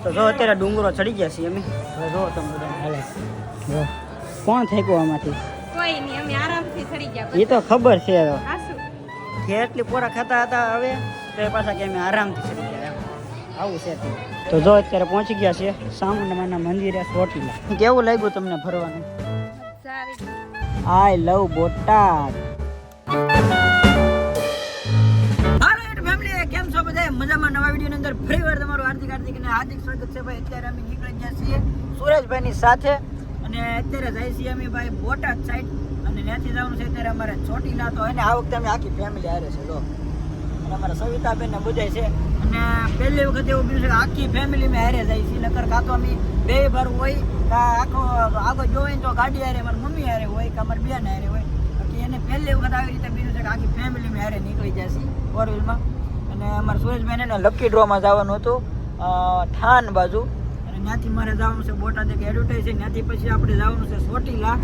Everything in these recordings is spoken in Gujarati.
તો જો અત્યારે ડુંગરો ચડી ગયા છીએ અમે. હવે જો તમે બધા હાલે જો કોણ થઈ ગયું આમાંથી? કોઈ નહીં, અમે આરામથી ચડી ગયા. એ તો ખબર છે. આસુ કેટલી પોરા ખાતા હતા હવે તો એ પાછા કે અમે આરામથી ચડી ગયા આવું છે. તો જો અત્યારે પહોંચી ગયા છે ચામુંડામાના મંદિરે ચોટીલા. કેવું લાગ્યું તમને ફરવાનું? આઈ લવ બોટાદ. કેમ છો બધા? મજામાં? નવા વિડીયોની અંદર ફરીવાર તમારું હાર્દિક અને હાર્દિક સ્વાગત છે ભાઈ. અત્યારે અમે નીકળી ગયા છીએ સુરેશભાઈની સાથે અને અત્યારે જાય છીએ અમે ભાઈ બોટાદ સાઈડ અને ત્યાંથી જવાનું છે અત્યારે અમારે ચોટીલા. તો એને આ વખતે અમે આખી ફેમિલી હારે છે લો અને અમારા સવિતાબેન ને બધા છે અને પહેલી વખત એવું બન્યું છે કે આખી ફેમિલી મેં હારે જાય છે. નકર કાં તો અમે બે ભર હોય કાં આખો આગળ જોઈને તો ગાડી હારે મારી મમ્મી હારે હોય કે અમારી બેન હારે હોય. બાકી એને પહેલી વખત આવી રીતે બન્યું છે કે આખી ફેમિલી મેં હારે નીકળી જાય છે ફોર વ્હીલમાં. અને અમારા સુરેશભાઈને ને લકી ડ્રોમાં જવાનું હતું થાન બાજુ અને ત્યાંથી મારે જવાનું છે બોટાદ એક એડવર્ટાઈઝ છે ત્યાંથી પછી આપણે જવાનું છે ચોટીલા.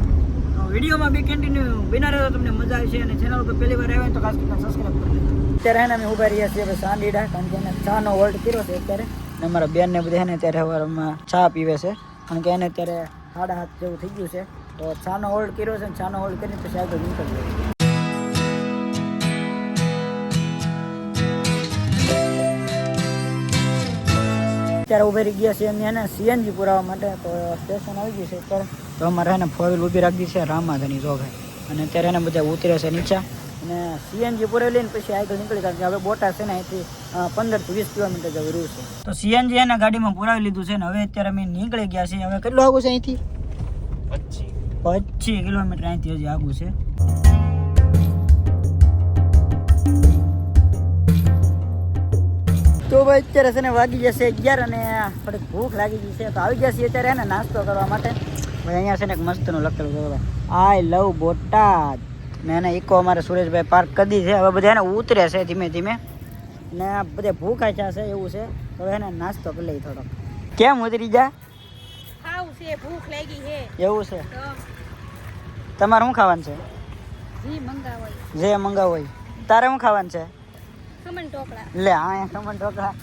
વિડીયોમાં બી કન્ટિન્યુ બિના રહેતો તમને મજા આવશે અને ચેનલ ઉપર પહેલી વાર આવ્યા તો ખાસ કરીને સબસ્ક્રાઈબ કરી દેજો. અત્યારે એને અમે ઉભા રહ્યા છીએ સાંડીડા કારણ કે એને ચાનો વર્લ્ડ કર્યો છે અત્યારે અને અમારા બેનને બધા એને અત્યારે સવારમાં ચા પીવે છે કારણ કે એને અત્યારે 7:30 જેવું થઈ ગયું છે. તો ચાનો હોલ્ડ કર્યો છે અને ચાનો હોલ્ડ કરીને પછી આગળ નીકળી જાય. અત્યારે ઉભી રહી ગયા છે અમે એને સીએનજી પુરાવા માટે. તો સ્ટેશન આવી ગયું છે અત્યારે. તો અમારે એને ફોર વ્હીલ ઊભી રાખી છે રામાધની જોગાઈ અને અત્યારે એને બધા ઉતરે છે નીચે અને સીએનજી પુરાવી લઈને પછી આગળ નીકળી કારણ કે હવે બોટાદ છે ને અહીંથી 15 થી 20 કિલોમીટર જેવું રહ્યું છે. તો સીએનજી એને ગાડીમાં પુરાવી લીધું છે ને હવે અત્યારે અમે નીકળી ગયા છીએ. હવે કેટલું આગું છે અહીંથી? 25 કિલોમીટર અહીંથી હજી આગું છે. તો ભાઈ અત્યારે છે ને વાગી જશે 11 અને થોડીક ભૂખ લાગી ગઈ છે તો આવી જશે અત્યારે એને નાસ્તો કરવા માટે. ભાઈ અહીંયા છે ને એક મસ્તનું લખેલું છે આઈ લવ બોટાદ ને એને ઇકો અમારે સુરેશભાઈ પાર્ક કરી છે. હવે બધા એને ઉતરે છે ધીમે ધીમે ને બધે ભૂખ આચા છે એવું છે. તો એને નાસ્તો કરી લઈ થોડોક. કેમ ઉતરી જા? ખાવું છે, ભૂખ લાગી છે એવું છે. તમારે શું ખાવાનું છે? જે મંગાવો હોય. તારે શું ખાવાનું છે? ખમણ ઢોકળા. લે આ ખમણ ઢોકળા.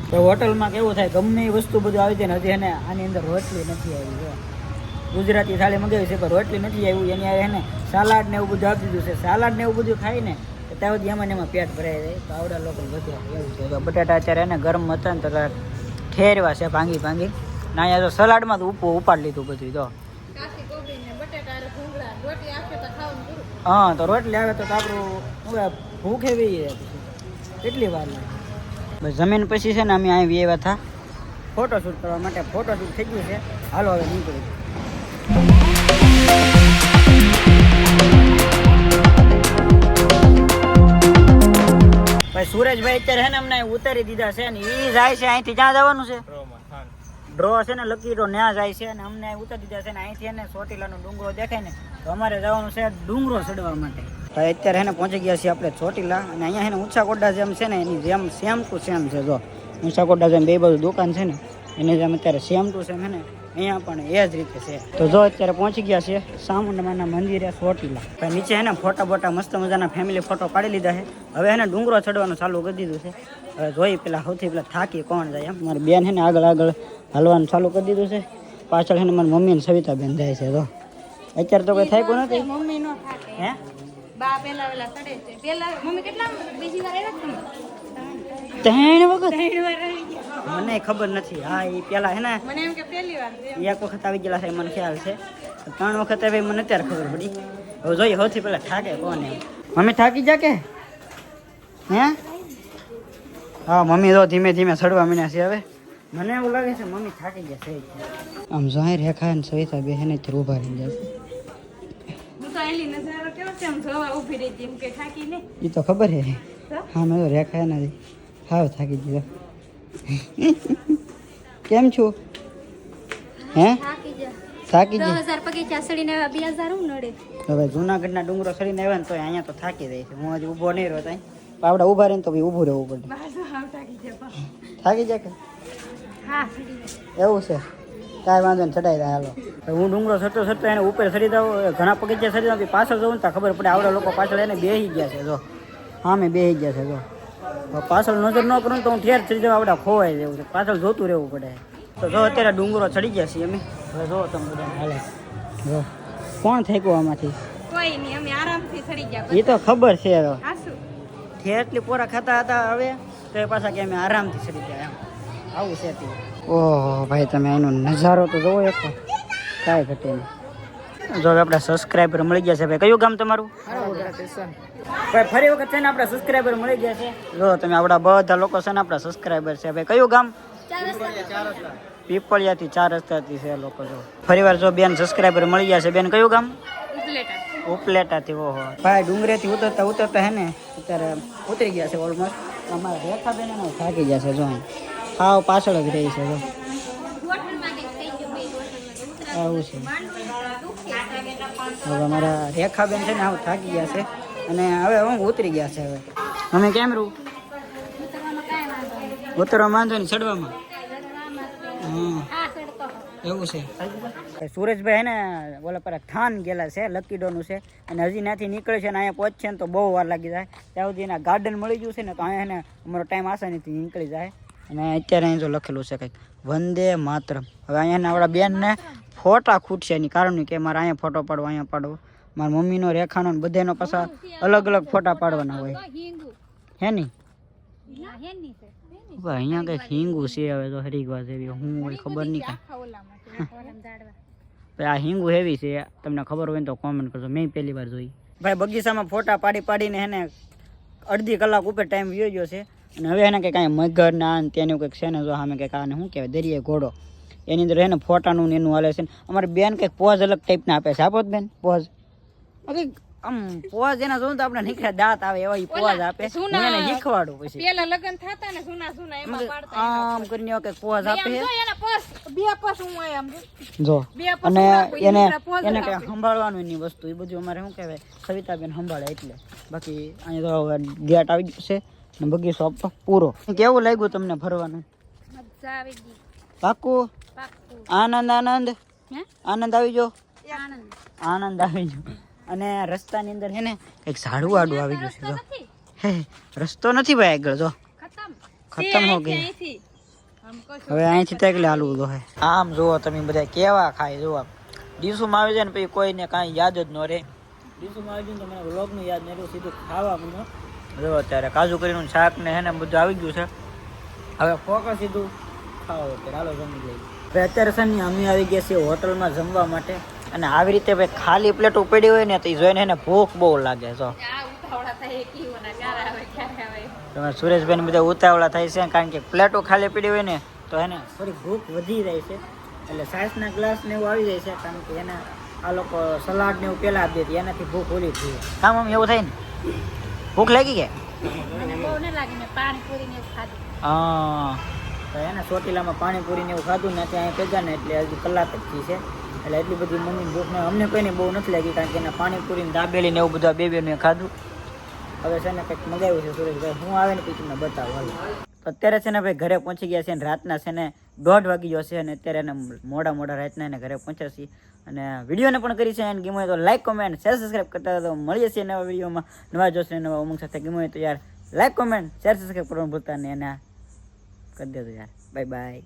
તો હોટલમાં કેવું થાય ગમે એ વસ્તુ બધું આવી જાય ને હજી એને આની અંદર રોટલી નથી આવી. ગુજરાતી થાળી મંગાવી છે પણ રોટલી નથી આવ્યું. એની એને સલાડ ને એવું બધું આપી દીધું છે. સલાડ ને એવું બધું ખાય ને ત્યાં સુધી એમાં એમાં પેટ ભરાઈ જાય. તો આવડા લોકો બધું એવું છે. બટાટા અત્યારે એને ગરમ હતા ને તો ઠેરવા છે ભાંગી ને અહીંયા તો સલાડમાં તો ઉપાડ લીધું બધું. તો હા તો રોટલી આવે તો આપણું ભૂખ એવી કેટલી વાર લાગે. બસ જમીન પછી છે ને અમે અહીં આવ્યા હતા ફોટોશૂટ કરવા માટે. ફોટોશૂટ થઈ ગયું છે. હાલો હવે નીકળી. ભાઈ સુરેશભાઈ અત્યારે છે ને અમને ઉતારી દીધા છે ને એ જાય છે અહીંથી ક્યાં જવાનું છે? ડ્રો છે ને લકી ડ્રો ત્યાં જાય છે અને અમને ઉતારી દીધા છે ને અહીંથી એને ચોટીલાનો ડુંગરો દેખાય ને તો અમારે જવાનું છે ડુંગરો ચડવા માટે. ભાઈ અત્યારે એને પહોંચી ગયા છીએ આપણે ચોટીલા અને અહીંયા એને ઊંચા કોડા જેમ છે ને એની જેમ સેમ ટુ સેમ છે. જો ઊંચા કોડા જેમ બે બાજુ દુકાન છે ને એને જેમ અત્યારે સેમ ટુ સેમ છે ને અહીંયા પણ એ જ રીતે છે. તો જો અત્યારે પહોંચી ગયા છે ચામુંડામાના મંદિરે ચોટીલા. ભાઈ નીચે એને ફોટા બોટા મસ્ત મજાના ફેમિલી ફોટો પાડી લીધા છે. હવે એને ડુંગરો ચડવાનું ચાલુ કરી દીધું છે. હવે જોઈ પેલા સૌથી પેલા થાકી કોણ જાય એમ. મારી બેન છે ને આગળ હાલવાનું ચાલુ કરી દીધું છે. પાછળ છે ને મારી મમ્મી ને સવિતાબેન જાય છે. તો અત્યારે તો કઈ થાય કોઈ નથી. મમ્મી નો થાકે. હે બા પેલા ચડે છે. પેલા મમ્મી કેટલા બીજી વાર આવ્યા ત્રણ વખત? 3 વાર આવી ગયા. મને ખબર નથી. હા એ પેલા હે ને મને એમ કે પહેલી વાર એક વખત આવી ગયેલા છે મને ખ્યાલ છે. 3 વખત આવી મને અત્યારે ખબર પડી. હવે જોઈએ સૌથી પેલા થાકે કોણ એમ. મમ્મી થાકી જા કે હે? હા મમ્મી તો ધીમે ધીમે ચડવા માંડ્યા છે. હવે મને એવું લાગે છે મમ્મી થાકી ગયા છે. આમ જાહેર રેખા ને સવિતા બે ને અત્યારે ઉભા રહી જાય. હું તો એલી નજારો કેવો છે આમ જોવા ઊભી રહી હતી એમ કે થાકી ને. એ તો ખબર છે. હા મેં તો રેખા નથી હાવ થાકી દીધો. કેમ છું? હે થાકી ગઈ? 10,000 પગીચા ચડીને આવ્યા 2,000 હું નડે. હવે જુનાગઢના ડુંગરો ચડીને આવ્યા ને તો અહીંયા તો થાકી જાય છે. હું હજી ઊભો નહીં રહ્યો ત્યાં પાવડા ઊભા રહીને તો ઊભું રહેવું પડે. થાકી જાય કે? હા એવું છે. કાંઈ વાંધો નહીં ચડાવી દે હાલો. હું ડુંગરો ચડતો એને ઉપર ચડી દઉં. ઘણા પગથિયા ચડી દઉં પાછળ જવું ને તો ખબર પડે આવડા લોકો પાછળ એને બેસી ગયા છે. જો હા મેં બેસી ગયા છે. જો પાછળ નજર ન કરું તો હું ઠેર થઈ જવા આવડા ખોવાઈ જવું છે, પાછળ જોતું રહેવું પડે. તો જો અત્યારે ડુંગરો ચડી ગયા છીએ અમે. હવે જો તમે બધા હાલે જો કોણ થેકું આમાંથી કોઈ નહીં, અમે આરામથી ચડી ગયા. એ તો ખબર છે. હવે હાસુ ઠેરટલી પોરા ખાતા હતા હવે તો એ પાછા કે અમે આરામથી ચડી ગયા એમ આવું છે તે. ઓહો ભાઈ તમે એનો નજારો તો જોવો એક કાંઈ ઘટે નહીં. જો હવે આપણા સબસ્ક્રાઈબર મળી ગયા છે. ભાઈ કયું ગામ તમારું? ભાઈ ફરી વખત છે ને આપણા સબસ્ક્રાઈબર મળી ગયા છે. જો તમે આપણા બધા લોકો છે ને આપણા સબસ્ક્રાઈબર છે. ભાઈ કયું ગામ? પીપળિયાથી 4 રસ્તાથી છે લોકો. જો ફરી વાર જો બેન સબસ્ક્રાઈબર મળી ગયા છે. બેન કયું ગામ? ઉપલેટાથી. ઓહો ભાઈ ડુંગરેથી ઉતરતા ઉતરતા હે ને અત્યારે ઉતરી ગયા છે ઓલમોસ્ટ. અમારા રેખા બેન એને થાકી ગયા છે. જો હાવ પાછળ જ રહી છે. જો આવું છે. હવે અમારા રેખાબેન છે ને આવું થાકી ગયા છે અને હવે હું ઉતરી ગયા છે. હવે અમે કેમ રહું? ઉતરવા માંધો ને ચડવામાં. એવું છે. સુરેશભાઈ હે ને બોલા પર થાન ગયેલા છે, લકી ડોનું છે અને હજી ત્યાંથી નીકળે છે ને અહીંયા પહોંચશે ને તો બહુ વાર લાગી જાય. ત્યાં સુધી એના ગાર્ડન મળી ગયું છે ને તો અહીંયા ને અમારો ટાઈમ આસાનીથી નીકળી જાય. અને અત્યારે અહીં જો લખેલું છે કંઈક વંદે માતરમ. હવે અહીંયા આપણા બેનને ફોટા ખૂટશે એની કારણ કે મારે અહીંયા ફોટો પાડવો, અહીંયા પાડવો. મારા મમ્મીનો, રેખાનો ને બધાનો પાછા અલગ અલગ ફોટા પાડવાના હોય. હે ની અહીંયા કંઈક હિંગુ છે. હવે તો હરિદ્વાર જેવી હું હોય ખબર નહીં કાંઈ. આ હિંગુ હેવી છે, તમને ખબર હોય ને તો કોમેન્ટ કરજો. મેં પહેલી વાર જોઈ. ભાઈ બગીચામાં ફોટા પાડી પાડીને એને અડધી કલાક ઉપર ટાઈમ વયો ગયો છે. અને હવે એને કંઈક અહીંયા મગર ના તેનું કંઈક છે ને જો સામે કંઈક આને શું કહેવાય દરિયા ઘોડો એની અંદર એને ફોટાનું ને એનું હાલે છે. અમારી બેન કંઈક પોઝ અલગ ટાઈપના આપે છે. આપો બેન પોઝ કંઈક આમ પોઝ એના જોઉં તો આપણે નીકળ્યા દાંત આવે એવા પોઝ આપે. હું એને શીખવાડું પછી પેલા લગન થતા ને જૂના એમાં પાડતા આમ કરીને કંઈક પોઝ આપે છે. બે પસ હું આમ જો અને એને એને કંઈ સંભાળવાનું એની વસ્તુ એ બધું અમારે શું કહેવાય સવિતાબેન સંભાળે એટલે. બાકી અહીંયા તો ગેટ આવી ગયું છે ને બગીચો પૂરો. કેવું લાગ્યું તમને ફરવાનું? મજા આવી ગઈ. પાકું આનંદ આનંદ આનંદ આવી ગયો. આનંદ આવી ગયો. અને રસ્તાની અંદર છે ને કંઈક ઝાડું આડું આવી ગયું છે. જો હે રસ્તો નથી ભાઈ આગળ. જો ખતમ હો ગઈ. હવે અહીંથી તો એટલે હાલવું તો હે. આમ જુઓ તમે બધા કેવા ખાય. જુઓ ડીશુમાં આવી જાય ને પછી કોઈને કાંઈ યાદ જ ન રહે. ડીશુમાં આવી જાય ને તો મને વ્લોગનું યાદ નહીં રહે, સીધું ખાવા મને. જો અત્યારે કાજુ કરીનું શાક ને હે ને બધું આવી ગયું છે. હવે ફોકસ સીધું ખાવા અત્યારે હાલો જમી લઈએ. હવે અત્યારે છે ને અમે આવી ગયા છીએ હોટલમાં જમવા માટે. અને આવી રીતે ભાઈ ખાલી પ્લેટો પડી હોય ને તો એ જોઈને એને ભૂખ બહુ લાગે. જો તમે સુરેશભાઈ બધા ઉતાવળા થાય છે કારણ કે પ્લેટો ખાલી પડી હોય ને તો એને થોડી ભૂખ વધી જાય છે. એટલે સાસના ગ્લાસ ને એવું આવી જાય છે કારણ કે એને આ લોકો સલાડ ને એવું પેલા આપી દે એનાથી ભૂખ ઓલી થઈ જાય. કામ આમ એવું થાય ને ભૂખ લાગી ગયા. હા તો એને ચોટીલામાં પાણીપુરી ને એવું ખાધું ને ત્યાં કહેજા ને એટલે હજી કલાક જ થઈ છે. એટલે એટલી બધી મમ્મીની ભૂખ ને અમને કોઈને બહુ નથી લાગી કારણ કે એના પાણીપુરી ને દાબેલી ને એવું બધું બેને ખાધું. હવે છે ને કંઈક મગાવ્યું છે સુરેશભાઈ. હું આવે ને પછી તમને બતાવું. અત્યારે છે ને ભાઈ ઘરે પહોંચી ગયા છે અને રાતના છે ને 1:30 વાગી ગયો છે અને અત્યારે એને મોડા રાતના એને ઘરે પહોંચ્યા છીએ. અને વિડીયોને પણ કરી છે અને ગમે તો લાઈક કોમેન્ટ શેર સબસ્ક્રાઈબ કરતા તો મળીએ છીએ નવા વિડીયોમાં નવા જોશે નવા ઉમંગ સાથે. ગમે તો યાર લાઈક કોમેન્ટ શેર સબસ્ક્રાઈબ કરવાનું ભૂલતા નહીં અને કરી દેજો યાર. Bye bye.